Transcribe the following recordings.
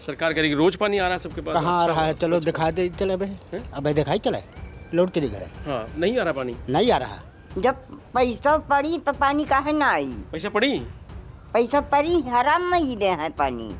सरकार कह रही है कि रोज पानी आ रहा है सबके पास। कहाँ आ रहा है? चलो दिखा दे चले भाई, अब दिखाई चले लौट के दिख रहा है। हाँ, नहीं आ रहा पानी। नहीं आ रहा। जब पैसा पड़ी तो पानी काहे ना आई? पैसा पड़ी, पैसा पड़ी, हराम में ही दे है पानी,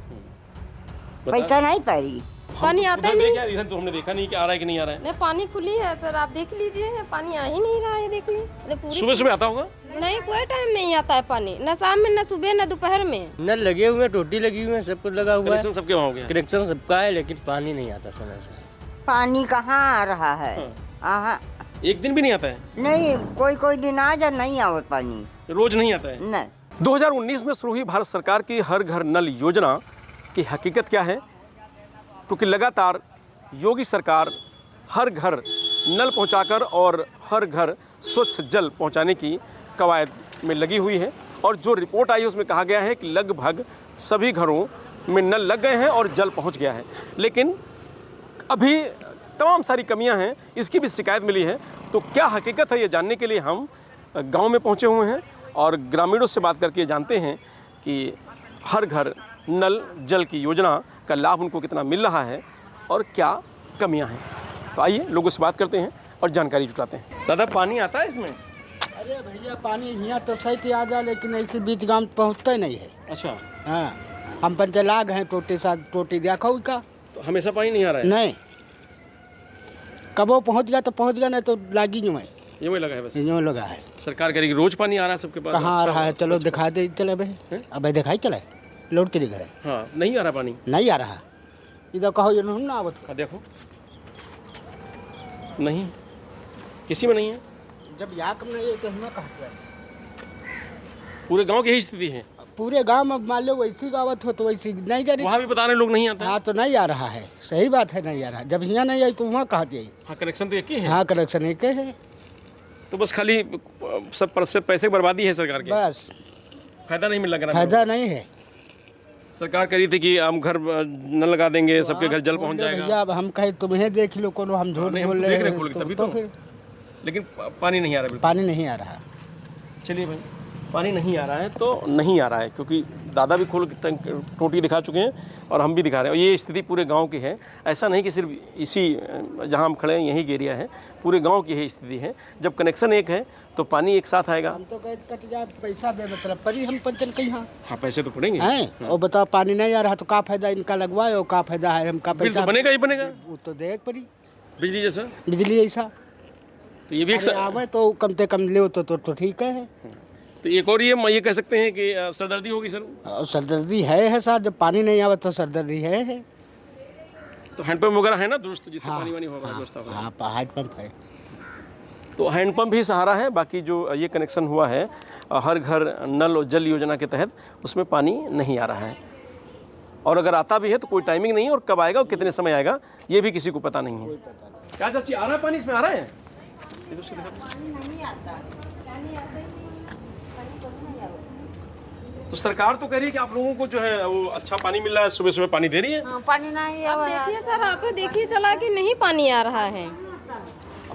पैसा नहीं पड़ी। पानी आता ही नहीं। इधर तो हमने देखा नहीं कि आ रहा है कि नहीं आ रहा है। नहीं, पानी खुली है सर, आप देख लीजिए, पानी आ ही नहीं रहा है, देख लीजिए। सुबह सुबह आता होगा? नहीं, कोई टाइम नहीं आता है पानी, न शाम में, न सुबह, न दोपहर में। नल लगे हुए हैं, टोटी लगी हुई है, सब कुछ लगा हुआ है। कनेक्शन सबके वहाँ हो गया? कनेक्शन सबका है, लेकिन पानी नहीं आता समय से। पानी कहाँ आ रहा है? हाँ। एक दिन भी नहीं आता है? नहीं, कोई दिन आ जा, नहीं आवत पानी, रोज नहीं आता है। नहीं। 2019 में शुरू हुई भारत सरकार की हर घर नल योजना की हकीकत क्या है? क्योंकि लगातार योगी सरकार हर घर नल पहुंचाकर और हर घर स्वच्छ जल पहुंचाने की कवायद में लगी हुई है। और जो रिपोर्ट आई है उसमें कहा गया है कि लगभग सभी घरों में नल लग गए हैं और जल पहुंच गया है। लेकिन अभी तमाम सारी कमियां हैं, इसकी भी शिकायत मिली है। तो क्या हकीकत है, ये जानने के लिए हम गांव में पहुंचे हुए हैं और ग्रामीणों से बात करके जानते हैं कि हर घर नल जल की योजना का लाभ उनको कितना मिल रहा है और क्या कमियां हैं। तो आइए लोगों से बात करते हैं और जानकारी जुटाते हैं। दादा, पानी आता है इसमें? अरे भैया, पानी यहाँ तो सही से आ जा, लेकिन ऐसे बीच गाँव पहुँचता ही नहीं है। अच्छा। हाँ, हम पंचलाग हैं, टोटी देखो का। तो हमेशा पानी नहीं आ रहा है? नहीं, कबो पहुँच गया तो पहुँच गया, नहीं तो लागी यूँ है, ये वही लगा है बस। यूँ लगा है। सरकार कह रही है कि रोज पानी आ रहा है सबके पास। कहाँ आ रहा है? चलो दिखा दे चले भाई, अब दिखाई चले लौट के दिख रहा है। हाँ, नहीं आ रहा पानी। नहीं आ रहा। इधर कहो ये ना आवत। देखो, नहीं, किसी में नहीं है। जब याक में नहीं है तो हमें कहा है? पूरे गांव की यही स्थिति है। पूरे गांव में मान लो वैसी गावत हो तो वैसी नहीं जा रही। वहाँ भी बता रहे लोग नहीं आता है। हाँ, तो नहीं आ रहा है, सही बात है, नहीं आ रहा। जब यहाँ नहीं आई तो वहाँ कहाँ जाए? हाँ, कनेक्शन तो एक ही है। हाँ, कनेक्शन एक ही है। तो बस खाली सब पैसे की बर्बादी है सरकार की। बस फायदा नहीं मिल रहा। फायदा नहीं है। सरकार कह रही थी कि हम घर न लगा देंगे, सबके घर जल पहुंच जाएगा। भैया, अब हम कहे तुम्हें देख लो, कोनो हम झूठ बोल रहे हैं तभी तो फिर लेकिन पानी नहीं आ रहा। पानी नहीं आ रहा। चलिए भाई, पानी नहीं आ रहा है तो नहीं आ रहा है, क्योंकि दादा भी खोल टोटी दिखा चुके हैं और हम भी दिखा रहे हैं। और ये स्थिति पूरे गांव की है, ऐसा नहीं कि सिर्फ इसी जहां हम खड़े हैं यही एरिया है, पूरे गांव की यही स्थिति है। जब कनेक्शन एक है तो पानी एक साथ आएगा। हम तो कहे कट जाए पैसा बेमतलब पर ही हम पंचन कहीं। हाँ, पैसे तो पड़ेंगे हैं। और बताओ, पानी नहीं आ रहा तो का फायदा इनका लगवाए और का फायदा है हमका? पैसा तो बनेगा ही बनेगा। वो तो देख पड़ी, बिजली जैसा, बिजली ऐसा तो ये भी एक आवे तो कम से कम ले तो ठीक है। तो एक और ये कह सकते हैं कि सरदर्दी होगी सर। और सरदर्दी है सर, जब पानी नहीं आवे तो सरदर्दी है। तो हैंडपम्प वगैरह है ना दोस्त, जिससे पानी वानी होगा व्यवस्था होगा। हाँ, हैंडपम्प है। तो हैंडपम्प ही सहारा है। बाकी जो ये कनेक्शन हुआ है हर घर नल और जल योजना के तहत, उसमें पानी नहीं आ रहा है। और अगर आता भी है तो कोई टाइमिंग नहीं है, और कब आएगा और कितने समय आएगा ये भी किसी को पता नहीं है। क्या चाची, आ रहा है पानी? इसमें आ रहा है? तो सरकार तो कह रही है कि आप लोगों को जो है वो अच्छा पानी मिल रहा है, सुबह सुबह पानी दे रही है। पानी नहीं अब देखिए सर, आप देखिए चला कि नहीं पानी आ रहा है,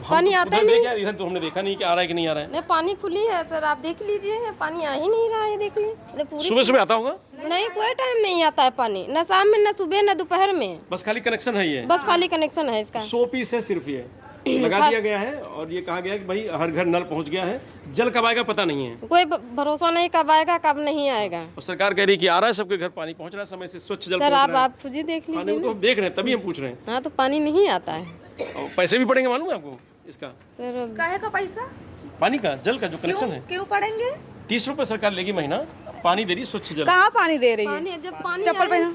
पानी आता ही नहीं। इधर तो हमने देखा नहीं कि आ रहा है कि नहीं आ रहा है। नहीं, पानी खुली है सर, आप देख लीजिए, पानी आ ही नहीं रहा है, देख लीजिए। सुबह सुबह आता होगा? नहीं, कोई टाइम नहीं आता है पानी, न शाम में, न सुबह, न दोपहर में। बस खाली कनेक्शन है ये? बस खाली कनेक्शन है इसका। 100 पीस है सिर्फ, ये लगा दिया गया है और ये कहा गया है कि भाई हर घर नल पहुंच गया है। जल कब आएगा पता नहीं है, कोई भरोसा नहीं कब आएगा कब नहीं आएगा। और सरकार कह रही है कि आ रहा है, सबके घर पानी पहुंच रहा है, समय से स्वच्छ जल सर पहुंच रहा है। आप खुद ही देख पानी लीजिए। वो तो देख रहे हैं, तभी हम पूछ रहे हैं। हाँ, तो पानी नहीं आता है। और पैसे भी पड़ेंगे, मालूम है आपको इसका? सर काहे का पैसा? पानी का, जल का जो कनेक्शन है, क्यों पड़ेंगे? 30 रुपए सरकार लेगी महीना, पानी दे रही स्वच्छ जल। कहाँ पानी दे रही है? पानी जब पानी चप्पल पहनो।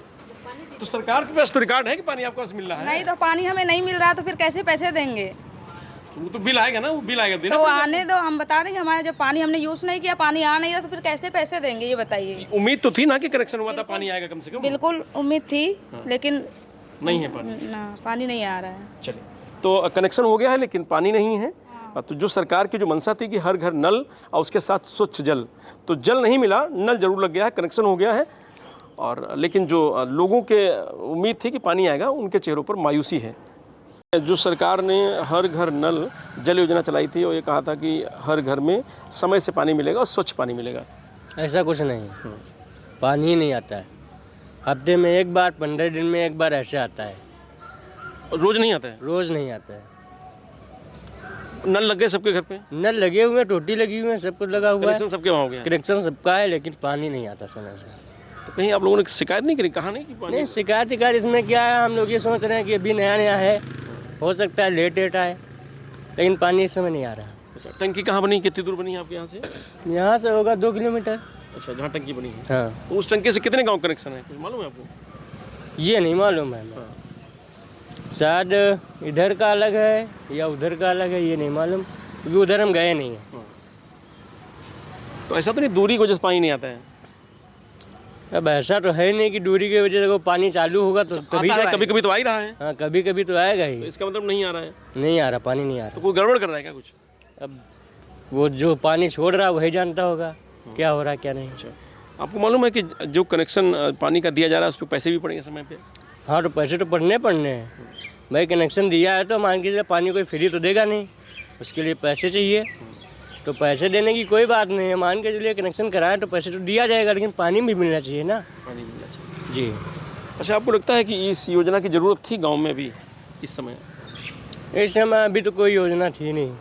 तो सरकार के पास तो रिकॉर्ड है कि पानी आपको मिल रहा है। नहीं तो पानी हमें नहीं मिल रहा तो फिर कैसे पैसे देंगे? वो तो बिल आएगा ना, वो बिल आएगा देना तो पड़ेगा। आने दो, हम बता देंगे। हमारे जब पानी हमने यूज नहीं किया, पानी आ नहीं रहा तो फिर कैसे पैसे देंगे, ये बताइए। उम्मीद तो थी ना कि कनेक्शन हुआ था, पानी आएगा कम से कम। बिल्कुल उम्मीद थी, लेकिन नहीं है पानी। ना, पानी नहीं आ रहा है। चलिए, तो कनेक्शन हो गया है लेकिन पानी नहीं है। तो जो सरकार की जो मंशा थी कि हर घर नल और उसके साथ स्वच्छ जल, तो जल नहीं मिला, नल जरूर लग गया है, कनेक्शन हो गया है। और लेकिन जो लोगों के उम्मीद थी कि पानी आएगा, उनके चेहरों पर मायूसी है। जो सरकार ने हर घर नल जल योजना चलाई थी और ये कहा था कि हर घर में समय से पानी मिलेगा और स्वच्छ पानी मिलेगा। ऐसा कुछ नहीं, पानी ही नहीं आता है। हफ्ते में एक बार, 15 दिन में एक बार ऐसे आता है। रोज नहीं आता है? रोज नहीं आता है। नल लग गए सबके घर पे? नल लगे हुए हैं, टोटी लगी हुई है, सब कुछ लगा हुआ है। कनेक्शन सबके वहाँ हो गया? कनेक्शन सबका है, लेकिन पानी नहीं आता समय से। तो कहीं आप लोगों ने शिकायत नहीं करी? कहा नहीं कि पानी? नहीं, शिकायत इसमें क्या है, हम लोग ये सोच रहे हैं कि अभी नया नया है, हो सकता है लेट आए, लेकिन पानी इस समय नहीं आ रहा। अच्छा, टंकी कहाँ बनी, कितनी दूर बनी है आपके यहाँ से? यहाँ से होगा 2 किलोमीटर। अच्छा, जहाँ टंकी बनी है। हाँ, तो उस टंकी से कितने गांव कनेक्शन है, कुछ मालूम है आपको? ये नहीं मालूम है हमें। शायद इधर का अलग है या उधर का अलग है, ये नहीं मालूम, क्योंकि उधर हम गए नहीं हैं। तो ऐसा तो नहीं दूरी की वजह से पानी नहीं आता है? अब ऐसा तो है नहीं कि दूरी की वजह से वो पानी चालू होगा तो तभी आता है, तो कभी कभी तो आ ही रहा है। हाँ, कभी कभी तो आएगा तो ही। इसका मतलब नहीं आ रहा है? नहीं आ रहा, पानी नहीं आ तो रहा। कोई गड़बड़ कर रहा है क्या कुछ? अब वो जो पानी छोड़ रहा है वही जानता होगा क्या हो रहा है क्या नहीं। अच्छा, आपको मालूम है कि जो कनेक्शन पानी का दिया जा रहा है उस पर पैसे भी पड़ेंगे समय पे? हाँ, तो पैसे तो पड़ने हैं भाई। कनेक्शन दिया है तो मान के चलिए पानी कोई फ्री तो देगा नहीं, उसके लिए पैसे चाहिए। तो पैसे देने की कोई बात नहीं है, मान के चलिए कनेक्शन कराएं तो पैसे तो दिया जाएगा, लेकिन पानी भी मिलना चाहिए ना। पानी मिलना चाहिए जी। अच्छा, आपको लगता है कि इस योजना की ज़रूरत थी गांव में भी इस समय? इस समय अभी तो कोई योजना थी नहीं।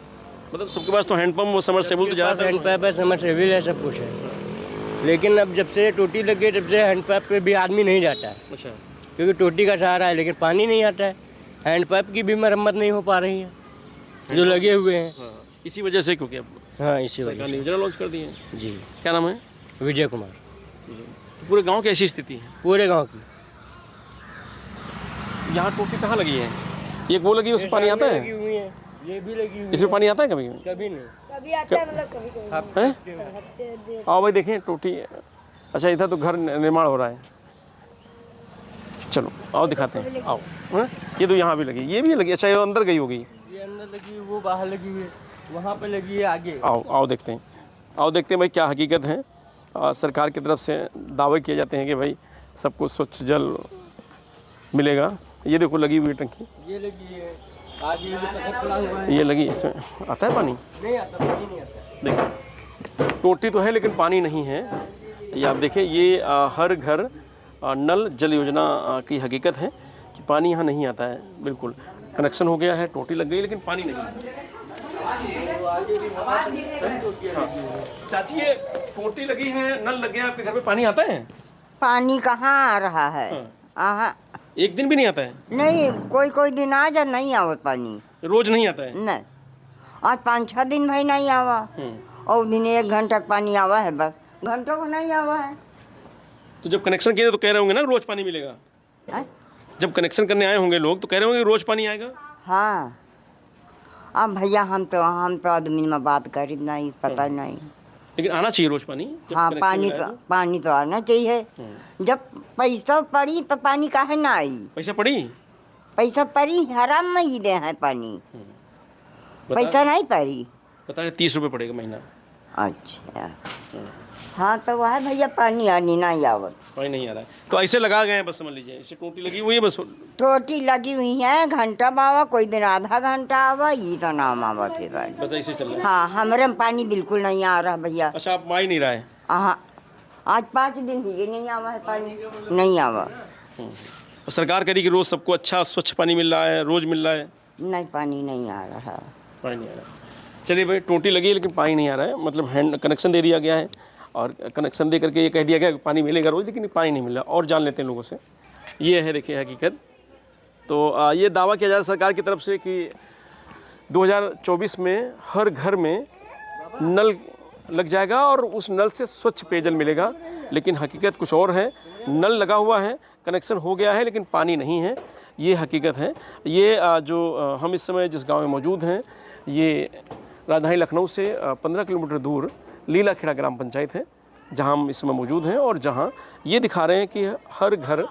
मतलब सबके पास तो हैंडपम्प और समरसेबल तो ज़्यादा हैंड पैप है, समरसेबल है, सब कुछ है, लेकिन अब जब से टोटी लग गई तब से हैंड पैप पे भी आदमी नहीं जाता है। अच्छा, क्योंकि टोटी का सहारा है, लेकिन पानी नहीं आता है। हैंड पैप की भी मरम्मत नहीं हो पा रही है जो लगे हुए हैं। हाँ, इसी वजह से, क्योंकि अब हाँ, इसी सरकार वजह ने योजना लॉन्च कर दी है। से। जी। क्या नाम है? विजय कुमार। तो पूरे गांव की ऐसी स्थिति है? पूरे गांव की। यहाँ टोटी कहाँ लगी है? एक वो लगी, उसमें पानी आता है? लगी हुई है, ये भी लगी हुई इसमें पानी आता है कभी? है। कभी नहीं। कभी आता है, मतलब कभी कभी। हैं? आओ भाई देखें टोटी। अच्छा, इधर तो घर निर्माण हो रहा है। चलो आओ दिखाते हैं, आओ। हैं? ये तो यहाँ भी लगी, ये भी लगी। अच्छा, ये अंदर गई होगी। ये अंदर लगी हुई, वो बाहर लगी हुई है, वहाँ पे लगी है आगे। आओ आओ देखते हैं, आओ देखते हैं भाई क्या हकीकत है। सरकार की तरफ से दावे किए जाते हैं कि भाई सबको स्वच्छ जल मिलेगा। ये देखो लगी हुई टंकी, ये लगी है आगे, ये तखत पड़ा हुआ है। ये लगी, इसमें आता है पानी? नहीं आता, पानी नहीं आता। देखिए टोटी तो है लेकिन पानी नहीं है। ये आप देखिए, ये हर घर नल जल योजना की हकीकत है कि पानी यहाँ नहीं आता है। बिल्कुल कनेक्शन हो गया है, टोटी लग गई, लेकिन पानी नहीं है। चाची, ये टोटी लगी है, नल लग गया, आपके घर पे पानी आता है? पानी कहाँ आ रहा है? आहा, एक दिन भी नहीं आता है? नहीं, कोई कोई दिन आ जा, नहीं आवत पानी। रोज नहीं आता है? नहीं, आज 5-6 दिन भाई नहीं आवा, और दिन 1 घंटा पानी आवा है, बस घंटों को नहीं आवा है। तो जब कनेक्शन किए तो कह रहे होंगे ना रोज पानी मिलेगा? हैं? जब कनेक्शन करने आए होंगे लोग तो कह रहे होंगे रोज पानी आएगा? हाँ, अब भैया हम तो आदमी में बात करी नहीं, पता नहीं। लेकिन आना चाहिए रोज पानी जब हाँ, कनेक्शन मिला है तो। पानी तो आना चाहिए। जब पैसा पड़ी तो पानी काहे ना आई? पैसा पड़ी? पैसा पड़ी, हराम में ही दे है पानी। पैसा नहीं पड़ी। बता रहे 30 रुपये पड़ेगा महीना। अच्छा, हाँ तो वह भैया पानी आनी नहीं आवत। पानी नहीं आ रहा है तो ऐसे लगा गए हैं, बस समझ लीजिए इसे टोटी लगी हुई है बस। टोटी लगी हुई है, घंटा बावा, कोई दिन आधा घंटा आवा, ये तो नाम आवत है भाई। बस ऐसे चल रहा है। हाँ, हमारे में पानी बिल्कुल नहीं आ रहा भैया। अच्छा, आप आ ही नहीं रहा है? हाँ, आज 5 दिन ही नहीं आवा है पानी, नहीं आवा। और सरकार कह रही कि रोज सबको अच्छा स्वच्छ पानी मिल रहा है, रोज मिल रहा है। नहीं, पानी नहीं आ रहा। पानी नहीं आ रहा है। चलिए भाई, टोटी लगी है लेकिन पानी नहीं आ रहा है, मतलब हैंड कनेक्शन दे दिया गया है और कनेक्शन दे करके ये कह दिया गया कि पानी मिलेगा रोज़, लेकिन पानी नहीं मिल रहा। और जान लेते हैं लोगों से, ये है देखिए हकीकत। तो ये दावा किया जा रहा है सरकार की तरफ से कि 2024 में हर घर में नल लग जाएगा और उस नल से स्वच्छ पेयजल मिलेगा, लेकिन हकीकत कुछ और है। नल लगा हुआ है, कनेक्शन हो गया है, लेकिन पानी नहीं है, ये हकीकत है। ये जो हम इस समय जिस गांव में मौजूद हैं, ये राजधानी लखनऊ से 15 किलोमीटर दूर लीलाखेड़ा ग्राम पंचायत है, जहां हम इस समय मौजूद हैं और जहां ये दिखा रहे हैं कि हर घर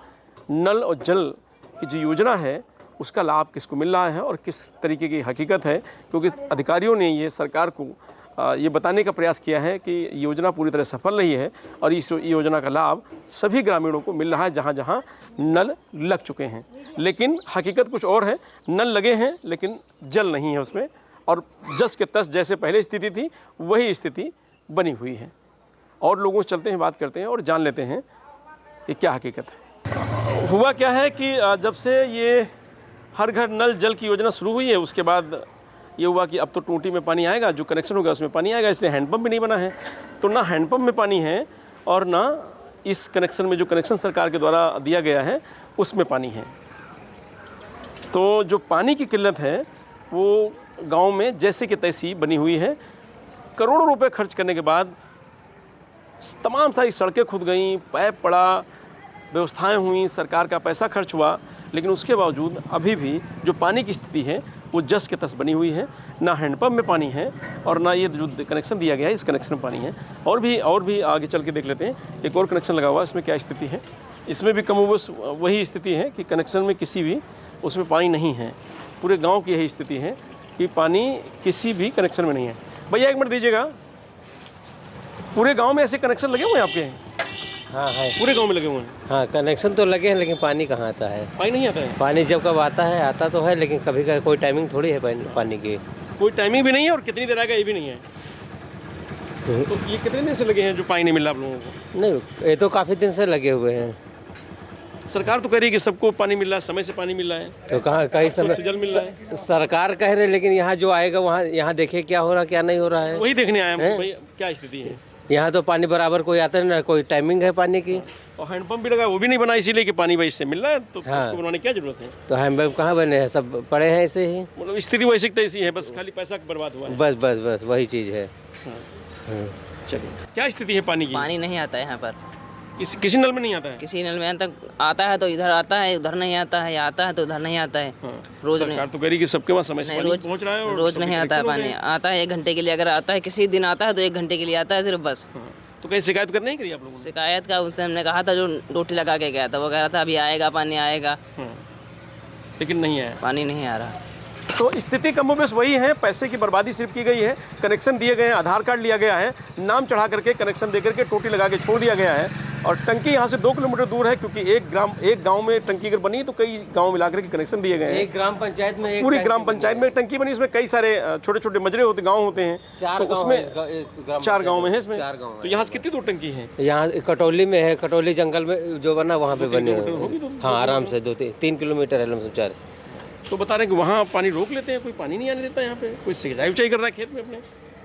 नल और जल की जो योजना है उसका लाभ किसको मिल रहा है और किस तरीके की हकीकत है। क्योंकि अधिकारियों ने ये सरकार को ये बताने का प्रयास किया है कि योजना पूरी तरह सफल रही है और इस योजना का लाभ सभी ग्रामीणों को मिल रहा है जहाँ जहाँ नल लग चुके हैं। लेकिन हकीकत कुछ और है, नल लगे हैं लेकिन जल नहीं है उसमें, और जस के तस जैसे पहले स्थिति थी वही स्थिति बनी हुई है। और लोगों से चलते हैं, बात करते हैं और जान लेते हैं कि क्या हकीकत है। हुआ क्या है कि जब से ये हर घर नल जल की योजना शुरू हुई है, उसके बाद ये हुआ कि अब तो टूटी में पानी आएगा, जो कनेक्शन होगा उसमें पानी आएगा, इसलिए हैंडपम्प भी नहीं बना है। तो ना हैंडपम्प में पानी है और ना इस कनेक्शन में जो कनेक्शन सरकार के द्वारा दिया गया है उसमें पानी है। तो जो पानी की किल्लत है वो गांव में जैसे कि तैसी बनी हुई है। करोड़ों रुपए खर्च करने के बाद तमाम सारी सड़कें खुद गईं, पाइप पड़ा, व्यवस्थाएं हुई, सरकार का पैसा खर्च हुआ, लेकिन उसके बावजूद अभी भी जो पानी की स्थिति है वो जस के तस बनी हुई है। ना हैंडपम्प में पानी है और ना ये जो कनेक्शन दिया गया है इस कनेक्शन में पानी है। और भी आगे चल के देख लेते हैं, एक और कनेक्शन लगा हुआ है, इसमें क्या स्थिति है। इसमें भी कमोबेश वही स्थिति है कि कनेक्शन में किसी भी उसमें पानी नहीं है। पूरे गाँव की यही स्थिति है कि पानी किसी भी कनेक्शन में नहीं है। भैया एक मिनट दीजिएगा, पूरे गांव में ऐसे कनेक्शन लगे हुए हैं आपके? हाँ है, पूरे गांव में लगे हुए हैं। हाँ कनेक्शन तो लगे हैं, लेकिन पानी कहाँ आता है? पानी नहीं आता है। पानी जब कब आता है, आता तो है, लेकिन कभी का कोई टाइमिंग थोड़ी है पानी की। कोई टाइमिंग भी नहीं है और कितनी देर आएगा ये भी नहीं है। तो ये कितने दिन से लगे हैं जो पानी नहीं मिल रहा आप लोगों को? नहीं, ये तो काफ़ी दिन से लगे हुए हैं। सरकार तो कह रही है कि सबको पानी मिल रहा है, समय से पानी मिल रहा है, तो कहाँ कहीं समय जल मिल रहा है। सरकार कह रहे, लेकिन यहाँ जो आएगा वहाँ यहाँ देखे क्या हो रहा क्या नहीं हो रहा है, वही देखने आए हम भाई क्या स्थिति है। यहाँ तो पानी बराबर कोई आता नहीं, ना कोई टाइमिंग है पानी की। और हैंडपम्प भी लगा, वो भी नहीं बना इसीलिए कि पानी भाई इससे मिल रहा है, तो उसको बनाने की क्या जरूरत है। तो हैंडपम्प कहाँ बने हैं, सब पड़े हैं ऐसे ही। मतलब स्थिति वैसी तैसी है, बस खाली पैसा बर्बाद हुआ है। बस बस बस वही चीज़ है। चलिए, क्या स्थिति है पानी की? पानी नहीं आता है यहाँ पर, किसी नल में नहीं आता है। किसी नल में तक आता है तो इधर आता है, उधर नहीं आता है, या आता है तो उधर नहीं आता है। रोज नहीं, सरकार तो कह रही कि सबके पास समय से पानी रोज पहुंच रहा है और रोज नहीं आता है पानी। आता है 1 घंटे के लिए, अगर आता है किसी दिन आता है तो 1 घंटे के लिए आता है सिर्फ, बस। तो कहीं शिकायत करने नहीं करी आप लोगों ने? शिकायत का उनसे हमने कहा था, जो डोटी लगा के गया था वो कह रहा था अभी आएगा पानी आएगा, लेकिन नहीं आया, पानी नहीं आ रहा। तो स्थिति कमोबेश वही है। पैसे की बर्बादी सिर्फ की गई है, कनेक्शन दिए गए हैं, आधार कार्ड लिया गया है, नाम चढ़ा करके कनेक्शन दे करके टोटी लगा के छोड़ दिया गया है। और टंकी यहाँ से 2 किलोमीटर दूर है, क्योंकि एक गांव में टंकी अगर बनी तो कई गांव मिला करके कनेक्शन दिए गए हैं। एक ग्राम पंचायत में, पूरी ग्राम पंचायत में टंकी बनी, उसमें कई सारे छोटे छोटे मजरे होते गाँव होते हैं, तो उसमें 4 गाँव में है इसमें। तो यहाँ से कितनी दूर टंकी है? यहाँ कटौली में है, कटौली जंगल में जो बना वहाँ पे बने होगी। हाँ आराम से 2-3 किलोमीटर है लमसम 4। तो बता रहे हैं कि वहाँ पानी रोक लेते हैं, कोई पानी नहीं आने देता यहाँ पे, कोई सिंचाई उचाई कर रहा है खेत में अपने।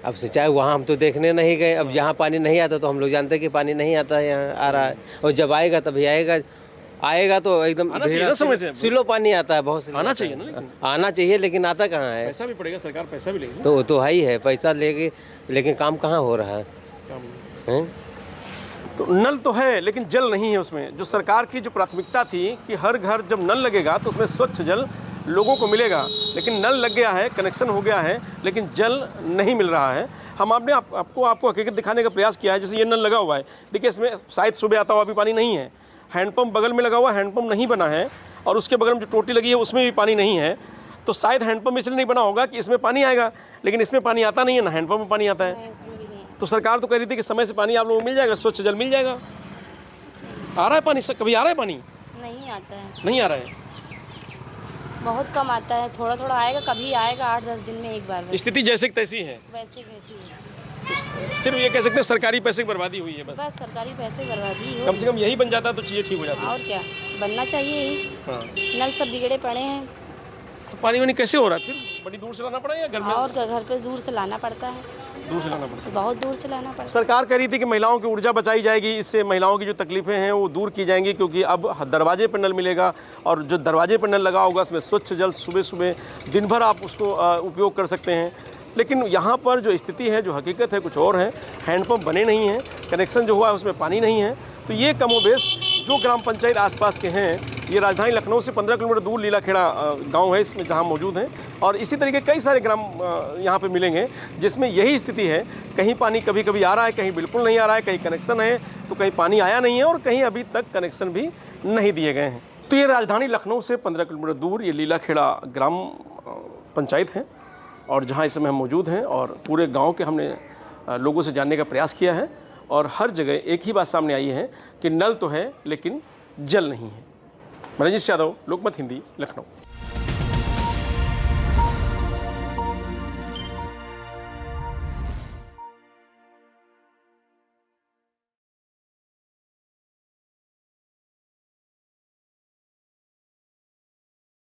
अब सिंचाई वहाँ हम तो देखने नहीं गए, अब यहाँ पानी नहीं आता तो हम लोग जानते हैं कि पानी नहीं आता है, यहाँ आ रहा है, और जब आएगा तभी आएगा तो एकदम समय से स्लो पानी आता है, बहुत आना चाहिए ना, लेकिन आना चाहिए, लेकिन आता कहाँ है? पैसा भी पड़ेगा, सरकार पैसा भी लेगी। तो है ही है, पैसा लेगी, लेकिन काम कहाँ हो रहा है? तो नल तो है लेकिन जल नहीं है उसमें। जो सरकार की जो प्राथमिकता थी कि हर घर जब नल लगेगा तो उसमें स्वच्छ जल लोगों को मिलेगा, लेकिन नल लग गया है, कनेक्शन हो गया है, लेकिन जल नहीं मिल रहा है। हम आपने आपको हकीकत दिखाने का प्रयास किया है। जैसे ये नल लगा हुआ है, देखिए इसमें शायद सुबह आता हुआ अभी पानी नहीं है। हैंडपम्प बगल में लगा हुआ, हैंडपम्प नहीं बना है, और उसके बगल में जो टोटी लगी है उसमें भी पानी नहीं है। तो शायद हैंडपम्प इसलिए नहीं बना होगा कि इसमें पानी आएगा, लेकिन इसमें पानी आता नहीं है, ना हैंडपम्प में पानी आता है। तो सरकार तो कह रही थी कि समय से पानी आप लोगों को मिल जाएगा, स्वच्छ जल मिल जाएगा। आ रहा है पानी? कभी आ रहा है पानी? नहीं आता है, नहीं आ रहा है, बहुत कम आता है, थोड़ा थोड़ा आएगा, कभी आएगा 8-10 दिन में एक बार। स्थिति जैसे की तैसी है, वैसे वैसी है। सिर्फ ये कह सकते हैं सरकारी पैसे की बर्बादी हुई है, बस सरकारी पैसे बर्बादी हो। कम से कम यही बन जाता तो चीज़ें ठीक हो जाती। और क्या बनना चाहिए ही। हाँ। नल सब बिगड़े पड़े हैं, तो पानी वानी कैसे हो रहा है? फिर बड़ी दूर से लाना पड़ा या घर में? और घर पे दूर से लाना पड़ता है, दूर से लाना पड़ता है। बहुत दूर से लाना पड़ता है। सरकार कह रही थी कि महिलाओं की ऊर्जा बचाई जाएगी, इससे महिलाओं की जो तकलीफें हैं वो दूर की जाएंगी, क्योंकि अब दरवाजे पर नल मिलेगा, और जो दरवाजे पर नल लगा होगा उसमें स्वच्छ जल सुबह सुबह दिन भर आप उसको उपयोग कर सकते हैं। लेकिन यहाँ पर जो स्थिति है, जो हकीकत है, कुछ और है। हैंडपम्प बने नहीं हैं, कनेक्शन जो हुआ है उसमें पानी नहीं है। तो ये कमोबेश जो ग्राम पंचायत आसपास के हैं, ये राजधानी लखनऊ से 15 किलोमीटर दूर लीलाखेड़ा गांव है, इसमें जहां मौजूद हैं, और इसी तरीके कई सारे ग्राम यहां पे मिलेंगे जिसमें यही स्थिति है। कहीं पानी कभी कभी आ रहा है, कहीं बिल्कुल नहीं आ रहा है, कहीं कनेक्शन है तो कहीं पानी आया नहीं है, और कहीं अभी तक कनेक्शन भी नहीं दिए गए हैं। तो ये राजधानी लखनऊ से 15 किलोमीटर दूर ये लीलाखेड़ा ग्राम पंचायत है, और जहाँ इस समय हम मौजूद हैं, और पूरे गाँव के हमने लोगों से जानने का प्रयास किया है, और हर जगह एक ही बात सामने आई है कि नल तो है लेकिन जल नहीं है। मैं रजनीश यादव, लोकमत हिंदी, लखनऊ।